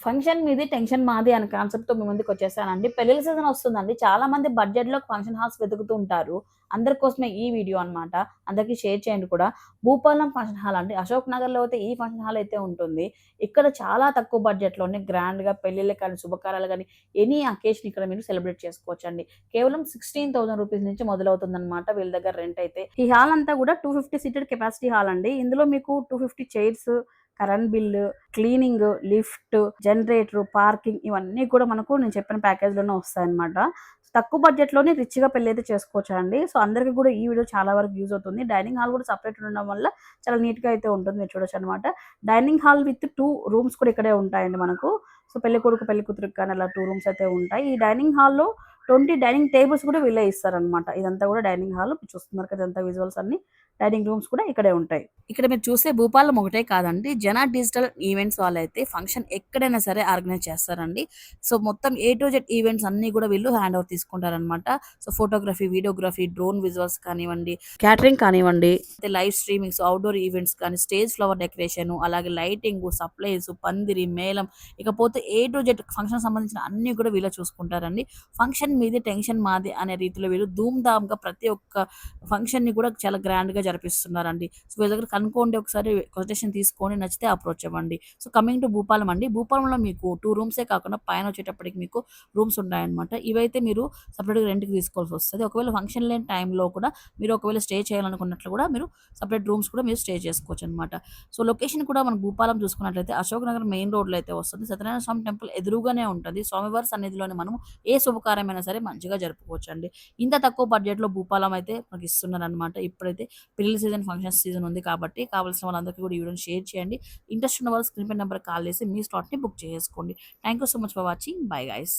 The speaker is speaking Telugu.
ఫంక్షన్ మీది టెన్షన్ మాది అనే కాన్సెప్ట్‌తో మీ ముందుకొచ్చేసానండి. పెళ్ళిళ్ళ సీజన్ వస్తుందండి. చాలా మంది బడ్జెట్‌లో ఫంక్షన్ హాల్స్ వెతుకుతూ ఉంటారు. అందరి కోసమే ఈ వీడియో అన్నమాట. అందరికి షేర్ చేయండి కూడా. భూపాలం ఫంక్షన్ హాల్ అండి. అశోక్ నగర్‌లో అయితే ఈ ఫంక్షన్ హాల్ అయితే ఉంటుంది. ఇక్కడ చాలా తక్కువ బడ్జెట్‌లోనే గ్రాండ్‌గా పెళ్ళిళ్ళకి కానీ, శుభకార్యాలు గాని, ఎనీ అకేషన్ ఇక్కడ మీరు సెలబ్రేట్ చేసుకోవచ్చండి. కేవలం 16,000 రూపీస్ నుంచి మొదలవుతుందన్నమాట వీళ్ళ దగ్గర రెంట్ అయితే. ఈ హాల్ అంతా కూడా 250 సీటెడ్ కెపాసిటీ హాల్ అండి. ఇందులో మీకు 250 chairs, current bill, cleaning, lift, generator, parking ఇవన్నీ కూడా మనకు నేను చెప్పిన ప్యాకేజ్‌లోనే వస్తాయన్నమాట. తక్కువ బడ్జెట్‌లోనే రిచ్‌గా పెళ్లయితే చేసుకోవచ్చండి. సో, అందరికి కూడా ఈ వీడియో చాలా వరకు యూజ్ అవుతుంది. డైనింగ్ హాల్ కూడా సెపరేట్ ఉండడం వల్ల చాలా నీట్‌గా అయితే ఉంటుంది. మీరు చూడొచ్చన్నమాట. డైనింగ్ హాల్ విత్ 2 రూమ్స్ కూడా ఇక్కడే ఉంటాయండి మనకు. సో, పెళ్ళికొడుకు, పెళ్ళికూతురికి కానీ అలా 2 రూమ్స్ అయితే ఉంటాయి. ఈ డైనింగ్ హాల్‌లో 20 డైనింగ్ టేబుల్స్ కూడా వీళ్ళే ఇస్తారనమాట. ఇదంతా కూడా డైనింగ్ హాల్. మీరు చూస్తున్నారు కదా! ఇదంతా విజువల్స్ అన్నీ. డైనింగ్ రూమ్స్ కూడా ఇక్కడే ఉంటాయి. ఇక్కడ మీరు చూసే భూపాలం ఒకటే కాదండి. జన డిజిటల్ ఈవెంట్స్ వాళ్ళైతే ఫంక్షన్ ఎక్కడైనా సరే ఆర్గనైజ్ చేస్తారండి. సో, మొత్తం ఏ టు జెడ్ ఈవెంట్స్ అన్నీ కూడా వీళ్ళు హ్యాండ్ ఓవర్ తీసుకుంటారనమాట. So, photography, videography, drone visuals కానివ్వండి, క్యాటరింగ్ కానివ్వండి, లైవ్ స్ట్రీమింగ్స్, అవుట్‌డోర్ ఈవెంట్స్ కానీ, స్టేజ్ ఫ్లవర్ డెకరేషను, అలాగే లైటింగు, సప్లైస్, పందిరి, మేళం ఇకపోతే ఏ టు జెడ్ ఫంక్షన్‌కి సంబంధించిన అన్నీ కూడా వీళ్ళే చూసుకుంటారండి. ఫంక్షన్ మీది టెన్షన్ మాది అనే రీతిలో వీళ్ళు ధూమ్ ధామ్‌గా ప్రతి ఒక్క ఫంక్షన్‌ని కూడా చాలా గ్రాండ్‌గా జరిపిస్తున్నారండి. సో, వీళ్ళ దగ్గర కనుక్కోండి ఒకసారి కొటేషన్ తీసుకొని నచ్చితే అప్రోచ్ అవ్వండి. సో, కమింగ్ టు భూపాలం అండి. భూపాలంలో మీకు 2 రూమ్సే కాకుండా పైన వచ్చేటప్పటికి మీకు రూమ్స్ ఉంటాయన్నమాట. ఇవైతే మీరు సెపరేట్‌గా రెంట్‌కి తీసుకోవాల్సొస్తది. ఒకవేళ ఫంక్షన్ లేని టైంలో కూడా మీరు ఒకవేళ స్టే చేయాలనుకున్నట్లు కూడా మీరు సెపరేట్ రూమ్స్ కూడా మీరు స్టే చేసుకోవచ్చనమాట. సో, లొకేషన్ కూడా మనం భూపాలం చూసుకున్నట్లయితే అశోక్ నగర్ మెయిన్ రోడ్‌లో అయితే వస్తుంది. సత్యనారాయణ స్వామి టెంపుల్ ఎదురుగానే ఉంటది. స్వామివారి సన్నిధిలోనే మనము ఏ శుభకార్యమైనా సరే మంచిగా జరుపుకోవచ్చండి. ఇంత తక్కువ బడ్జెట్‌లో భూపాలం అయితే మనకిస్తున్నారనమాట. ఇప్పుడైతే పెళ్లి సీజన్, ఫంక్షన్స్ సీజన్ ఉంది కాబట్టి కావాల్సిన వాళ్ళందరికీ కూడా ఈ వీడియోని షేర్ చేయండి. ఇంట్రెస్ట్ ఉన్న వాళ్ళు స్క్రీన్ పై నంబర్‌కి కాల్ చేసి మీ స్లాట్‌ని బుక్ చేసేసుకోండి. Thank you so much for watching. Bye guys.